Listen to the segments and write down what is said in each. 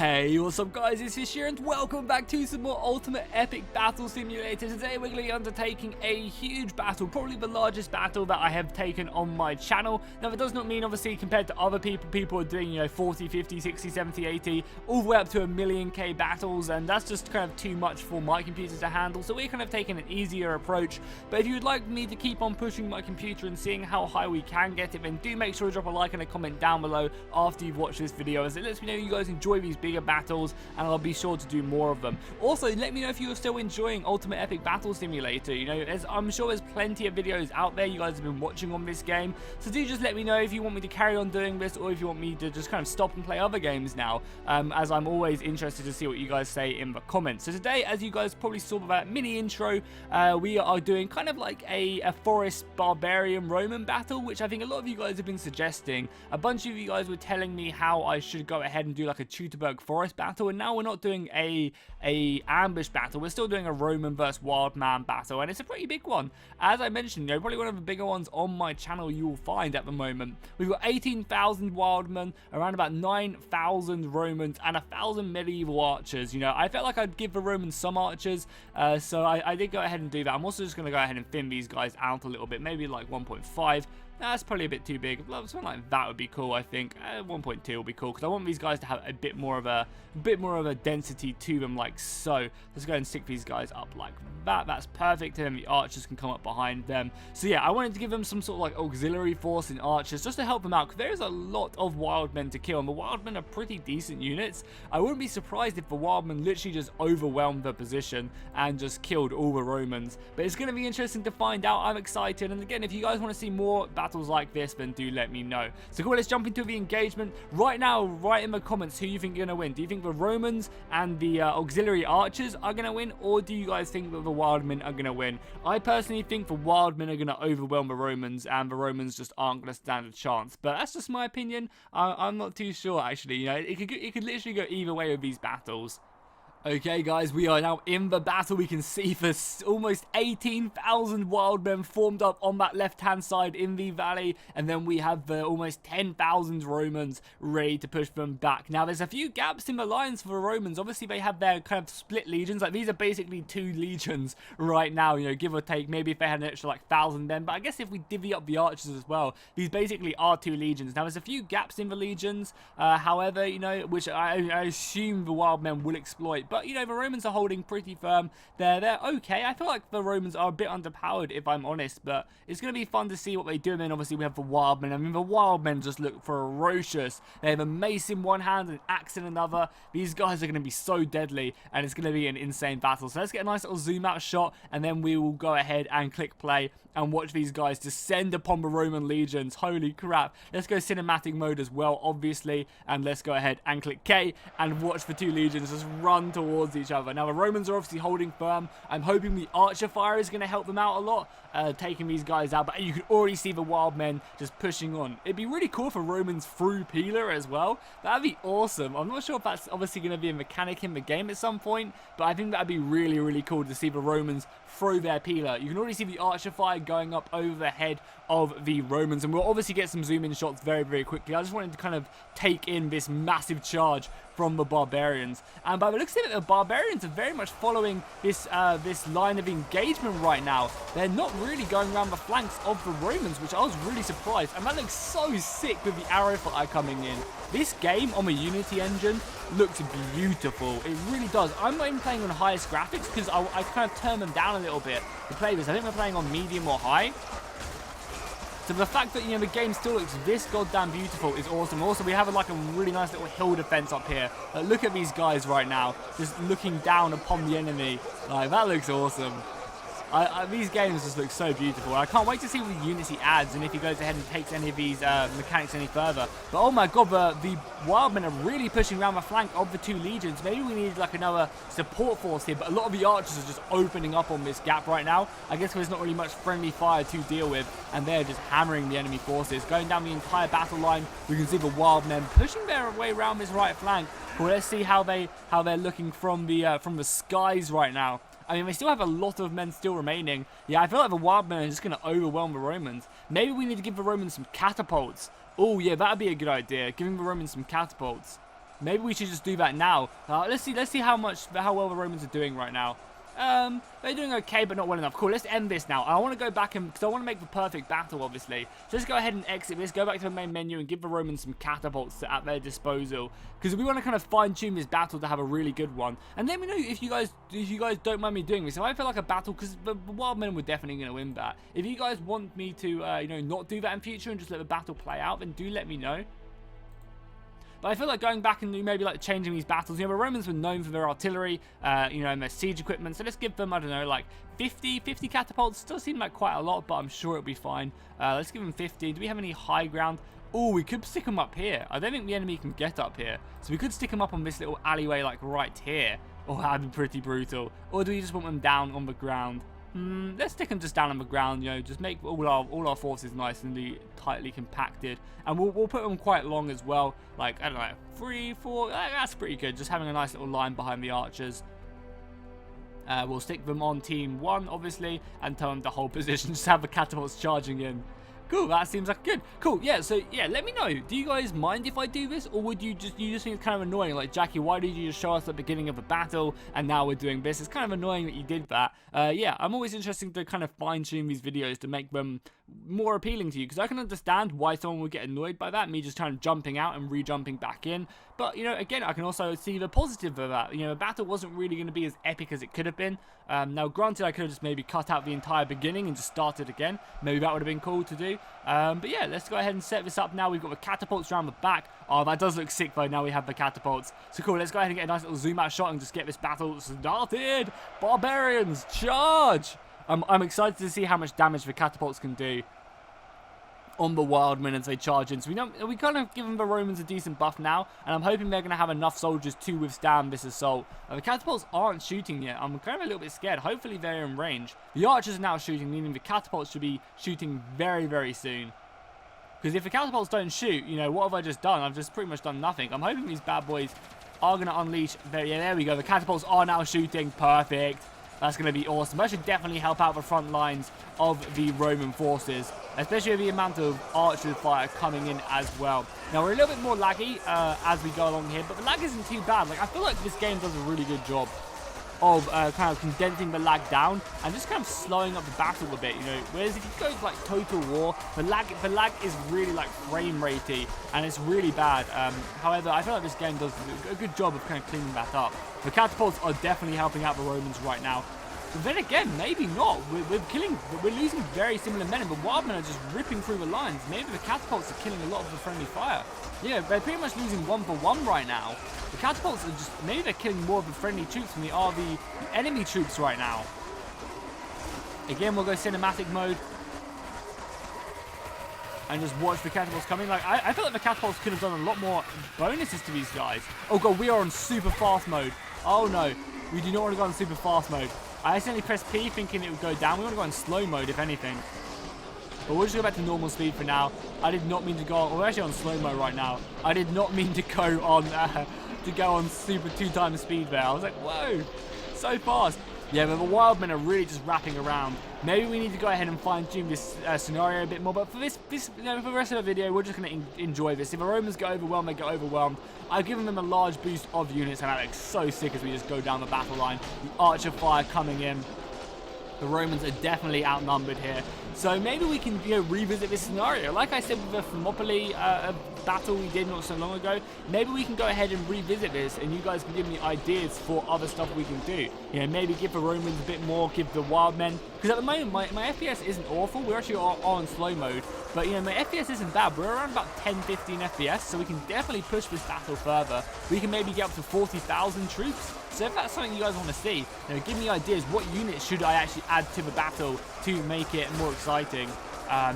Hey, what's up guys, it's Fish here and welcome back to some more Ultimate Epic Battle Simulator. Today we're going to be undertaking a huge battle, probably the largest battle that I have taken on my channel. Now that does not mean obviously compared to other people are doing 40, 50, 60, 70, 80, all the way up to 1,000,000 battles, and that's just kind of too much for my computer to handle. So we're kind of taking an easier approach. But if you would like me to keep on pushing my computer and seeing how high we can get it, then do make sure to drop a like and a comment down below after you've watched this video, as it lets me know you guys enjoy these bigger battles, and I'll be sure to do more of them. Also, let me know if you're still enjoying Ultimate Epic Battle Simulator. As I'm sure there's plenty of videos out there you guys have been watching on this game, so do just let me know if you want me to carry on doing this, or if you want me to just kind of stop and play other games now, as I'm always interested to see what you guys say in the comments. So today, as you guys probably saw by that mini intro, we are doing kind of like a forest Barbarian Roman battle, which I think a lot of you guys have been suggesting. A bunch of you guys were telling me how I should go ahead and do like a Teutoburg forest battle, and now we're not doing a ambush battle, we're still doing a Roman versus wild man battle, and it's a pretty big one. As I mentioned, probably one of the bigger ones on my channel you will find at the moment. We've got 18,000 wildmen, around about 9,000 Romans, and 1,000 medieval archers. I felt like I'd give the Romans some archers, so I did go ahead and do that. I'm also just going to go ahead and thin these guys out a little bit, maybe like 1.5. That's probably a bit too big. Something like that would be cool, I think. 1.2 will be cool, because I want these guys to have a bit more of a density to them, like so. Let's go ahead and stick these guys up like that. That's perfect, and then the archers can come up behind them. So yeah, I wanted to give them some sort of like auxiliary force in archers, just to help them out, because there's a lot of wild men to kill, and the wild men are pretty decent units. I wouldn't be surprised if the wild men literally just overwhelmed the position and just killed all the Romans. But it's going to be interesting to find out. I'm excited, and again, if you guys want to see more battles like this, then do let me know. So cool, let's jump into the engagement right now. Write in the comments who you think you're going to win. Do you think the Romans and the auxiliary archers are going to win, or do you guys think that the wildmen are going to win? I personally think the wildmen are going to overwhelm the Romans, and the Romans just aren't going to stand a chance. But that's just my opinion. I'm not too sure, actually. It could literally go either way with these battles. Okay guys, we are now in the battle. We can see for almost 18,000 wild men formed up on that left hand side in the valley, and then we have the almost 10,000 Romans ready to push them back. Now there's a few gaps in the lines for the Romans. Obviously they have their kind of split legions, like these are basically 2 legions right now, give or take. Maybe if they had an extra like 1,000 men, but I guess if we divvy up the archers as well, these basically are 2 legions. Now there's a few gaps in the legions, however, which I assume the wild men will exploit. But, the Romans are holding pretty firm. They're okay. I feel like the Romans are a bit underpowered, if I'm honest, but it's going to be fun to see what they do. And then obviously we have the wild men. I mean, the wild men just look ferocious. They have a mace in one hand and an axe in another. These guys are going to be so deadly, and it's going to be an insane battle. So let's get a nice little zoom out shot, and then we will go ahead and click play and watch these guys descend upon the Roman legions. Holy crap. Let's go cinematic mode as well, obviously, and let's go ahead and click K and watch the 2 legions just run towards each other. Now the Romans are obviously holding firm. I'm hoping the archer fire is going to help them out a lot, taking these guys out, but you can already see the wild men just pushing on. It'd be really cool for Romans through Pila as well. That'd be awesome. I'm not sure if that's obviously going to be a mechanic in the game at some point, but I think that'd be really, really cool to see the Romans throw their Pila. You can already see the archer fire going up over the head of the Romans, and we'll obviously get some zoom in shots very, very quickly. I just wanted to kind of take in this massive charge from the Barbarians, and by the looks of it, the Barbarians are very much following this this line of engagement right now. They're not really going around the flanks of the Romans, which I was really surprised, and that looks so sick with the arrow fire coming in. This game on the Unity engine looks beautiful. It really does. I'm not even playing on highest graphics, because I kind of turn them down a little bit to play this. I think we're playing on medium or high. So the fact that, the game still looks this goddamn beautiful is awesome. Also, we have like a really nice little hill defense up here. Look at these guys right now, just looking down upon the enemy. Like, that looks awesome. These games just look so beautiful. I can't wait to see what the Unity adds, and if he goes ahead and takes any of these mechanics any further. But oh my god, the wildmen are really pushing around the flank of the 2 legions. Maybe we need like another support force here, but a lot of the archers are just opening up on this gap right now. I guess there's not really much friendly fire to deal with, and they're just hammering the enemy forces. Going down the entire battle line, we can see the wildmen pushing their way around this right flank. Well, let's see how they're looking from the skies right now. I mean, they still have a lot of men still remaining. Yeah, I feel like the wild men are just going to overwhelm the Romans. Maybe we need to give the Romans some catapults. Oh, yeah, that'd be a good idea. Giving the Romans some catapults. Maybe we should just do that now. Let's see how well the Romans are doing right now. They're doing okay, but not well enough. Cool, let's end this now. I want to go back and, because I want to make the perfect battle, obviously. So let's go ahead and exit this, go back to the main menu and give the Romans some catapults at their disposal. Because we want to kind of fine-tune this battle to have a really good one. And let me know if you guys don't mind me doing this. If I feel like a battle, because the wild men were definitely going to win that. If you guys want me to, you know, not do that in future and just let the battle play out, then do let me know. But I feel like going back and maybe like changing these battles. You know, the Romans were known for their artillery, you know, and their siege equipment. So let's give them, I don't know, like 50 catapults. Still seem like quite a lot, but I'm sure it'll be fine. Let's give them 50. Do we have any high ground? Oh, we could stick them up here. I don't think the enemy can get up here. So we could stick them up on this little alleyway, like right here. Oh, that'd be pretty brutal. Or do we just want them down on the ground? Let's stick them just down on the ground, you know, just make all our forces nice and tightly compacted. And we'll put them quite long as well, like, I don't know, 3, 4, that's pretty good, just having a nice little line behind the archers. We'll stick them on team 1, obviously, and tell them to hold position, just have the catapults charging in. Cool, that seems like good. Cool, yeah, so, yeah, let me know. Do you guys mind if I do this? Or would you just think it's kind of annoying? Like, Jackie, why did you just show us at the beginning of a battle, and now we're doing this? It's kind of annoying that you did that. Yeah, I'm always interested to kind of fine-tune these videos to make them more appealing to you, because I can understand why someone would get annoyed by that, me just kind of jumping out and re-jumping back in. But, you know, again, I can also see the positive of that. You know, the battle wasn't really going to be as epic as it could have been. Now, granted, I could have just maybe cut out the entire beginning and just started again. Maybe that would have been cool to do. But yeah, let's go ahead and set this up now. We've got the catapults around the back. Oh, that does look sick, though. Now we have the catapults. So cool, let's go ahead and get a nice little zoom-out shot and just get this battle started. Barbarians, charge! I'm excited to see how much damage the catapults can do on the wild men as they charge in. So we kind of given the Romans a decent buff now, and I'm hoping they're going to have enough soldiers to withstand this assault. The catapults aren't shooting yet. I'm kind of a little bit scared. Hopefully they're in range. The archers are now shooting, meaning the catapults should be shooting very, very soon. Because if the catapults don't shoot, you know, what have I just done? I've just pretty much done nothing. I'm hoping these bad boys are going to unleash. Yeah, there we go. The catapults are now shooting. Perfect. That's going to be awesome. That should definitely help out the front lines of the Roman forces, especially with the amount of archer fire coming in as well. Now, we're a little bit more laggy as we go along here, but the lag isn't too bad. Like, I feel like this game does a really good job of kind of condensing the lag down and just kind of slowing up the battle a bit, you know. Whereas if you go to, like, Total War, the lag is really, like, frame ratey, and it's really bad. However, I feel like this game does a good job of kind of cleaning that up. The catapults are definitely helping out the Romans right now. But then again, maybe not. We're losing very similar men, but wild men are just ripping through the lines. Maybe the catapults are killing a lot of the friendly fire. Yeah, they're pretty much losing 1 for 1 right now. The catapults are just, maybe they're killing more of the friendly troops than they are the enemy troops right now. Again, we'll go cinematic mode and just watch the catapults coming. Like, I feel like the catapults could have done a lot more bonuses to these guys. Oh god, we are on super fast mode. Oh no, we do not want to go on super fast mode. I accidentally pressed P thinking it would go down. We want to go in slow mode, if anything. But we'll just go back to normal speed for now. I did not mean to go on... Well, we're actually on slow mode right now. I did not mean to go on super 2 times speed there. I was like, whoa, so fast. Yeah, but the wild men are really just wrapping around. Maybe we need to go ahead and fine-tune this scenario a bit more. But for this, you know, for the rest of the video, we're just going to enjoy this. If the Romans get overwhelmed, they get overwhelmed. I've given them a large boost of units, and that looks so sick as we just go down the battle line. The archer fire coming in. The Romans are definitely outnumbered here. So maybe we can, you know, revisit this scenario. Like I said with the Thermopylae battle we did not so long ago, maybe we can go ahead and revisit this, and you guys can give me ideas for other stuff we can do. You know, maybe give the Romans a bit more, give the wild men, because at the moment my FPS isn't awful. We're actually on slow mode, but you know, my FPS isn't bad. We're around about 10-15 FPS, so we can definitely push this battle further. We can maybe get up to 40,000 troops. So if that's something you guys want to see, you know, give me ideas. What units should I actually add to the battle to make it more exciting?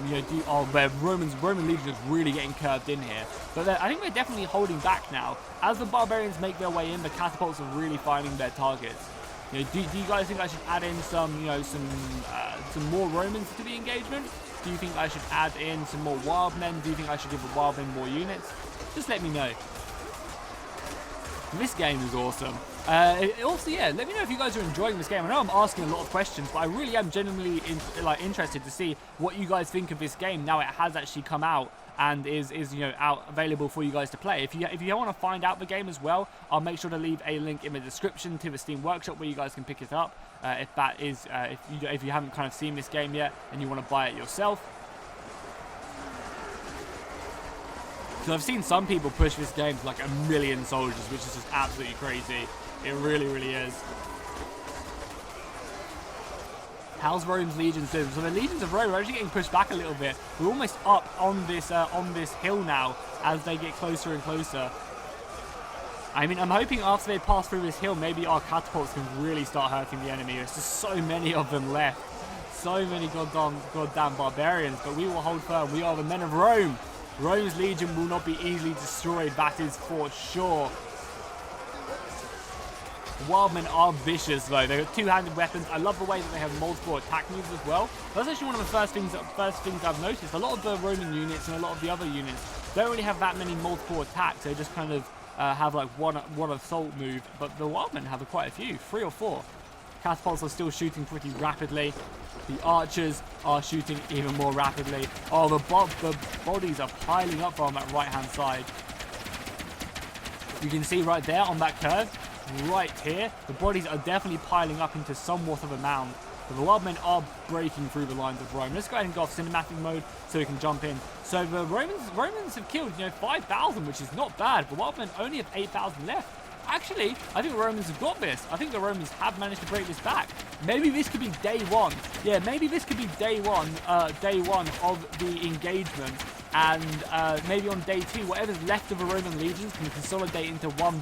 You know, the Roman Legion is really getting curved in here. But I think they're definitely holding back now. As the barbarians make their way in, the catapults are really finding their targets. You know, do you guys think I should add in some, you know, some more Romans to the engagement? Do you think I should add in some more wild men? Do you think I should give the wild men more units? Just let me know. This game is awesome. Also, yeah, let me know if you guys are enjoying this game. I know I'm asking a lot of questions, but I really am genuinely interested to see what you guys think of this game now it has actually come out. and is you know, out available for you guys to play. If you want to find out the game as well, I'll make sure to leave a link in the description to the Steam Workshop where you guys can pick it up. If that is if you haven't kind of seen this game yet and you want to buy it yourself. So I've seen some people push this game to like 1 million soldiers, which is just absolutely crazy. It really, really is. How's Rome's legions doing? So the legions of Rome are actually getting pushed back a little bit. We're almost up on this hill now as they get closer and closer. I mean, I'm hoping after they pass through this hill, maybe our catapults can really start hurting the enemy. There's just so many of them left. So many goddamn barbarians, but we will hold firm. We are the men of Rome. Rome's legion will not be easily destroyed, that is for sure. Wildmen are vicious though. They've got two-handed weapons. I love the way that they have multiple attack moves as well. That's actually one of the first things I've noticed. A lot of the Roman units and a lot of the other units don't really have that many multiple attacks. They just kind of have like one assault move. But the Wildmen have quite a few, 3 or 4. Catapults are still shooting pretty rapidly. The archers are shooting even more rapidly. Oh, the bodies are piling up on that right-hand side. You can see right there on that curve, right here, the bodies are definitely piling up into somewhat of a mound. But the Wildmen are breaking through the lines of Rome. Let's go ahead and go off cinematic mode so we can jump in. So the Romans have killed, 5,000, which is not bad. The Wildmen only have 8,000 left. Actually, I think the Romans have got this. I think the Romans have managed to break this back. Maybe this could be day one. Yeah, maybe this could be day one of the engagement. And maybe on day 2, whatever's left of the Roman legions can consolidate into one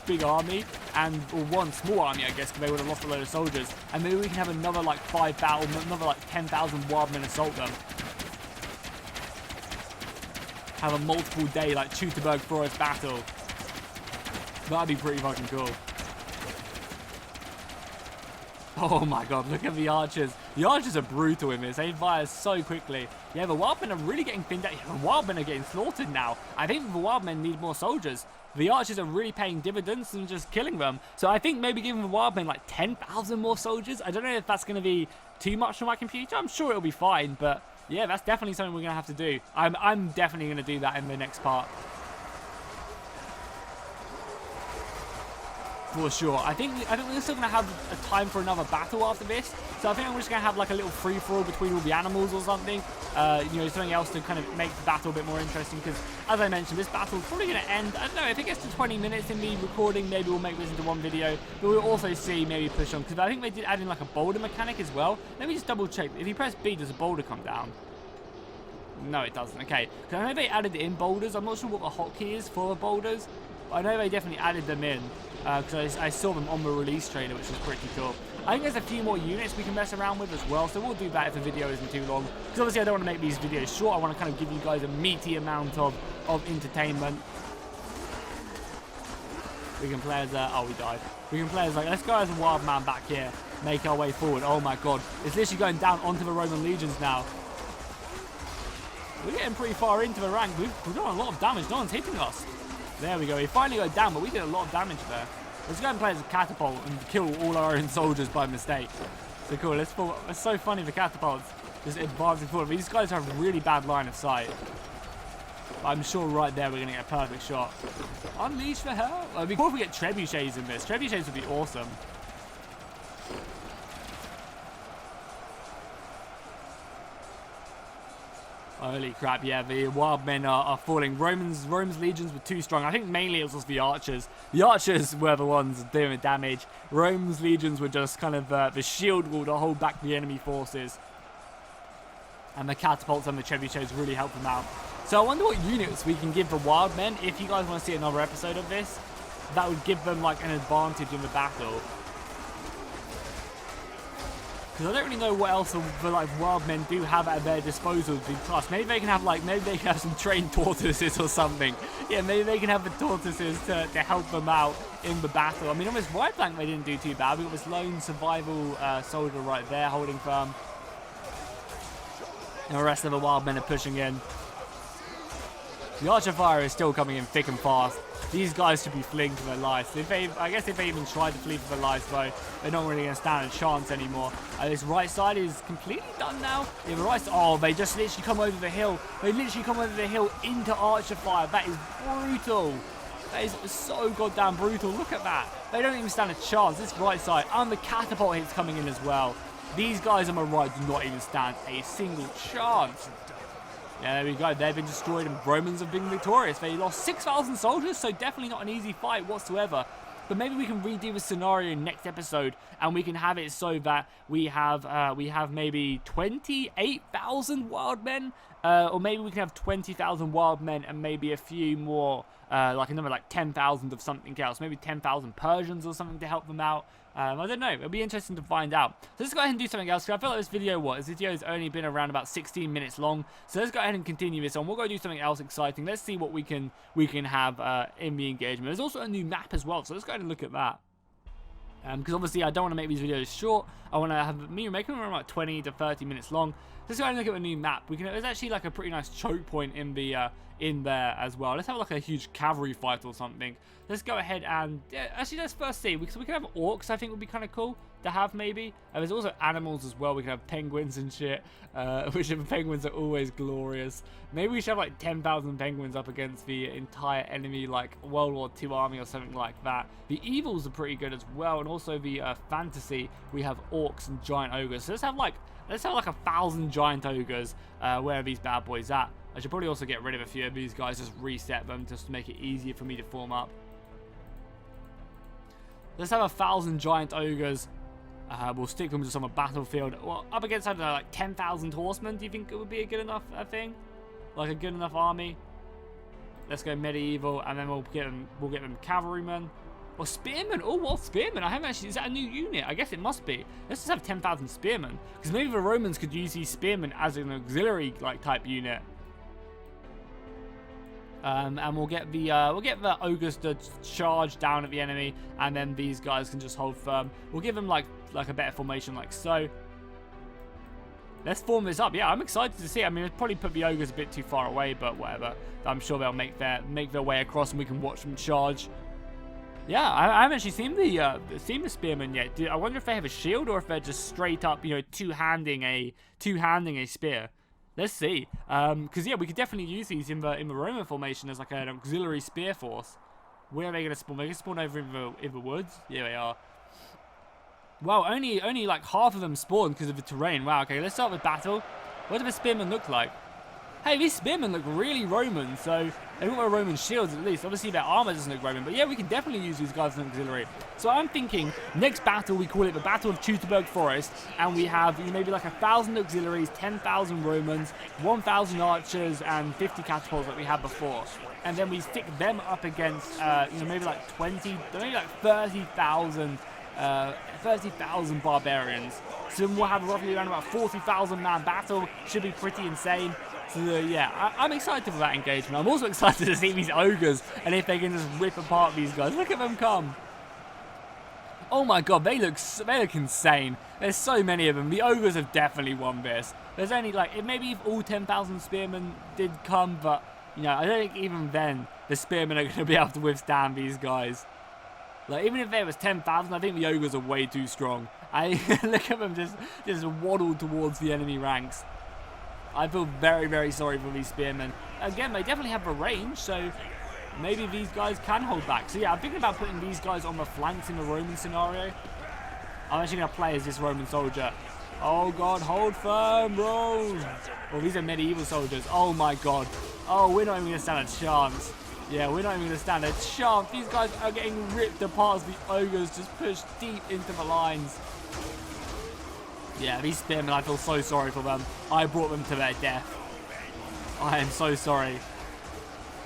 big army, or one small army, I guess, because they would have lost a load of soldiers. And maybe we can have another like 5,000, another like 10,000 Wildmen assault them. Have a multiple day like Teutoburg Forest battle. That'd be pretty fucking cool. Oh my god, look at the archers. The archers are brutal in this. They fire so quickly. Yeah, the Wildmen are really getting thinned out. The Wildmen are getting slaughtered now. I think the Wildmen need more soldiers. The archers are really paying dividends and just killing them. So I think maybe giving the Wildmen like 10,000 more soldiers. I don't know if that's going to be too much for my computer. I'm sure it'll be fine, but yeah, that's definitely something we're going to have to do. I'm definitely going to do that in the next part. For sure. I think we're still going to have a time for another battle after this. So I think I'm just going to have like a little free-for-all between all the animals or something. Something else to kind of make the battle a bit more interesting. Because, as I mentioned, this battle is probably going to end, I don't know, if it gets to 20 minutes in me recording, maybe we'll make this into one video. But we'll also see maybe push on. Because I think they did add in like a boulder mechanic as well. Let me just double check. If you press B, does a boulder come down? No, it doesn't. Okay. Because I know they added in boulders. I'm not sure what the hotkey is for the boulders. But I know they definitely added them in. Because I saw them on the release trailer, which was pretty cool. I think there's a few more units we can mess around with as well, so we'll do that if the video isn't too long. Because obviously I don't want to make these videos short. I want to kind of give you guys a meaty amount of entertainment. We can play as oh, we died. We can play as let's go as a wild man back here. Make our way forward. Oh my god. It's literally going down onto the Roman legions now. We're getting pretty far into the rank. We've done a lot of damage. No one's hitting us. There we go. We finally got down, but we did a lot of damage there. Let's go and play as a catapult and kill all our own soldiers by mistake. So cool. Let's fall. It's so funny, the catapults just advancing forward. These guys have really bad line of sight. But I'm sure right there we're going to get a perfect shot. Unleash for hell. It'd be cool if we get trebuchets in this. Trebuchets would be awesome. Holy crap, yeah, the wild men are falling. Rome's legions were too strong. I think mainly it was just the archers. The archers were the ones doing the damage. Rome's legions were just kind of the shield wall to hold back the enemy forces. And the catapults and the trebuchets really helped them out. So I wonder what units we can give the wild men. If you guys want to see another episode of this, that would give them like an advantage in the battle. Because I don't really know what else the wild men do have at their disposal to plus. Maybe they can have some trained tortoises or something. Yeah, maybe they can have the tortoises to help them out in the battle. I mean, on this right flank they didn't do too bad. We got this lone survival soldier right there holding firm. And the rest of the wild men are pushing in. The archer fire is still coming in thick and fast. These guys should be fleeing for their lives. I guess if they even try to flee for their lives, though, they're not really going to stand a chance anymore. This right side is completely done now. Yeah, the right side, oh, they just literally come over the hill. They literally come over the hill into archer fire. That is brutal. That is so goddamn brutal. Look at that. They don't even stand a chance. This right side, and the catapult hits coming in as well. These guys on my right do not even stand a single chance. Yeah, there we go. They've been destroyed and Romans have been victorious. They lost 6,000 soldiers, so definitely not an easy fight whatsoever. But maybe we can redo the scenario next episode, and we can have it so that we have maybe 28,000 wild men, or maybe we can have 20,000 wild men and maybe a few more, like another like 10,000 of something else, maybe 10,000 Persians or something to help them out. I don't know. It'll be interesting to find out. So let's go ahead and do something else. Because I feel like this video has only been around about 16 minutes long. So let's go ahead and continue this on. We'll go do something else exciting. Let's see what we can have in the engagement. There's also a new map as well. So let's go ahead and look at that. Because obviously I don't want to make these videos short. I want to have me making them around like 20 to 30 minutes long. Let's go ahead and look at the new map. There's actually like a pretty nice choke point in there as well. Let's have like a huge cavalry fight or something. Let's go ahead and actually let's first see, because we can have orcs. I think would be kind of cool to have maybe. There's also animals as well. We can have penguins and shit, which the penguins are always glorious. Maybe we should have like 10,000 penguins up against the entire enemy like World War II army or something like that. The evils are pretty good as well, and also the fantasy, we have orcs and giant ogres. So let's have like 1,000 giant ogres. Where are these bad boys at? I should probably also get rid of a few of these guys, just reset them just to make it easier for me to form up. Let's have 1,000 giant ogres. We'll stick them just on the battlefield. Well, up against, I don't know, like 10,000 horsemen. Do you think it would be a good enough thing? Like a good enough army? Let's go medieval, and then we'll get them cavalrymen. Or spearmen. Oh, what spearmen? I haven't actually. Is that a new unit? I guess it must be. Let's just have 10,000 spearmen, because maybe the Romans could use these spearmen as an auxiliary like type unit. And we'll get the ogres to charge down at the enemy, and then these guys can just hold firm. We'll give them like a better formation like so. Let's form this up. Yeah, I'm excited to see. I mean, it'd probably put the ogres a bit too far away, but whatever. I'm sure they'll make their way across, and we can watch them charge. Yeah, I haven't actually seen the spearmen yet. I wonder if they have a shield or if they're just straight up, you know, two-handing a spear. Let's see. Because yeah, we could definitely use these in the Roman formation as like an auxiliary spear force. Where are they going to spawn? They're going to spawn over in the woods. Yeah, they are. Wow, only like half of them spawned because of the terrain. Wow. Okay, let's start with battle. What do the spearmen look like? Hey, these spearmen look really Roman, so they've got their Roman shields at least. Obviously, their armor doesn't look Roman, but yeah, we can definitely use these guys as an auxiliary. So I'm thinking, next battle, we call it the Battle of Teutoburg Forest, and we have maybe like 1,000 auxiliaries, 10,000 Romans, 1,000 archers, and 50 catapults that we had before. And then we stick them up against, maybe like 30,000 barbarians. So then we'll have roughly around about 40,000 man battle. Should be pretty insane. So yeah, I'm excited for that engagement. I'm also excited to see these ogres and if they can just rip apart these guys. Look at them come. Oh my god, they look insane. There's so many of them. The ogres have definitely won this. There's only like, maybe if all 10,000 spearmen did come, but you know, I don't think even then the spearmen are going to be able to withstand these guys. Like, even if there was 10,000, I think the ogres are way too strong. Look at them just waddle towards the enemy ranks. I feel very, very sorry for these spearmen. Again, they definitely have the range, so maybe these guys can hold back. So yeah, I'm thinking about putting these guys on the flanks in the Roman scenario. I'm actually going to play as this Roman soldier. Oh god, hold firm, bro. Oh, these are medieval soldiers. Oh my god. Oh, we're not even going to stand a chance. Yeah, we're not even going to stand a chance. These guys are getting ripped apart as the ogres just push deep into the lines. Yeah, these spearmen, I feel so sorry for them. I brought them to their death. I am so sorry.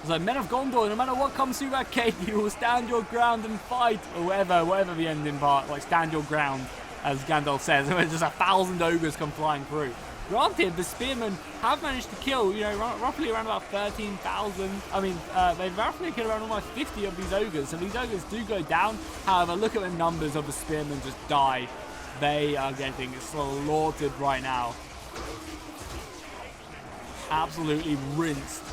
It's like, men of Gondor, no matter what comes through that gate, you will stand your ground and fight. Or whatever the ending part, like stand your ground, as Gandalf says. And just 1,000 ogres come flying through. Granted, the spearmen have managed to kill, roughly around about 13,000. I mean, they've roughly killed around almost 50 of these ogres. So these ogres do go down. However, look at the numbers of the spearmen just die. They are getting slaughtered right now. Absolutely rinsed.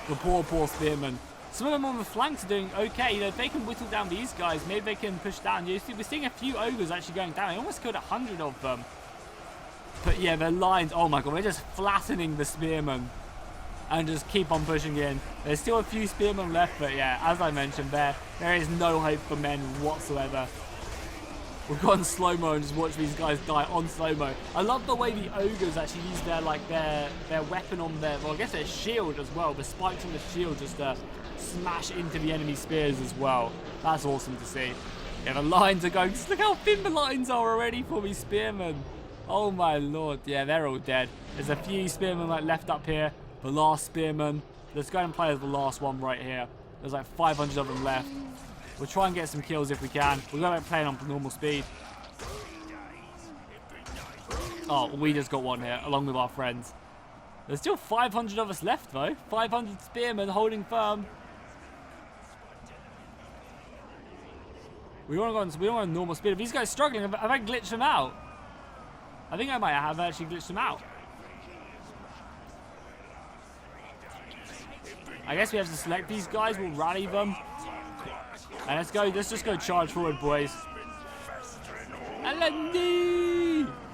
The poor spearmen. Some of them on the flanks are doing okay. You know, if they can whittle down these guys, maybe they can push down. You see, we're seeing a few ogres actually going down. I almost killed 100 of them. But yeah, their lines, oh my god, we're just flattening the spearmen. And just keep on pushing in. There's still a few spearmen left, but yeah, as I mentioned, there is no hope for men whatsoever. We've gone slow-mo and just watch these guys die on slow-mo. I love the way the ogres actually use their weapon on their, well, I guess their shield as well. The spikes on the shield just smash into the enemy spears as well. That's awesome to see. Yeah, the lines are going, just look how thin the lines are already for these spearmen. Oh my lord, yeah, they're all dead. There's a few spearmen like left up here. The last spearman. Let's go and play as the last one right here. There's like 500 of them left. We'll try and get some kills if we can. We'll go back playing on normal speed. Oh, we just got one here, along with our friends. There's still 500 of us left, though. 500 spearmen holding firm. We want to go on normal speed. If these guys struggling, have I glitched them out? I think I might have actually glitched them out. I guess we have to select these guys. We'll rally them. And let's just go charge forward, boys.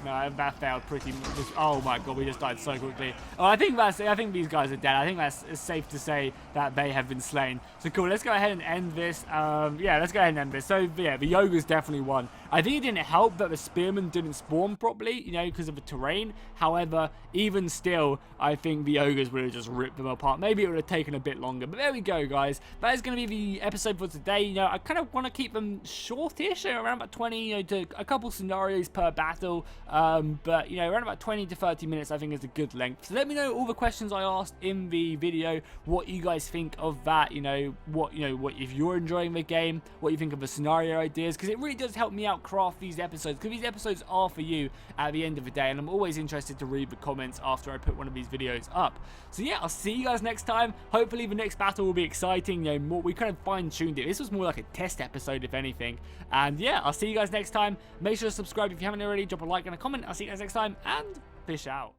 No, that failed pretty much. Oh my god, we just died so quickly. Oh, I think these guys are dead. I think that's safe to say that they have been slain. So cool, let's go ahead and end this. Yeah, let's go ahead and end this. So yeah, the ogres definitely won. I think it didn't help that the spearmen didn't spawn properly, you know, because of the terrain. However, even still, I think the ogres would have just ripped them apart. Maybe it would have taken a bit longer. But there we go, guys. That is going to be the episode for today. You know, I kind of want to keep them shortish, around about 20, you know, to a couple scenarios per battle. But, you know, around about 20 to 30 minutes, I think is a good length. So let me know all the questions I asked in the video, what you guys think of that, you know, what if you're enjoying the game, what you think of the scenario ideas, because it really does help me out craft these episodes, because these episodes are for you at the end of the day, and I'm always interested to read the comments after I put one of these videos up. So yeah, I'll see you guys next time. Hopefully the next battle will be exciting, you know, more, we kind of fine-tuned it. This was more like a test episode, if anything. And yeah, I'll see you guys next time. Make sure to subscribe if you haven't already, drop a like and a comment. I'll see you guys next time, and fish out.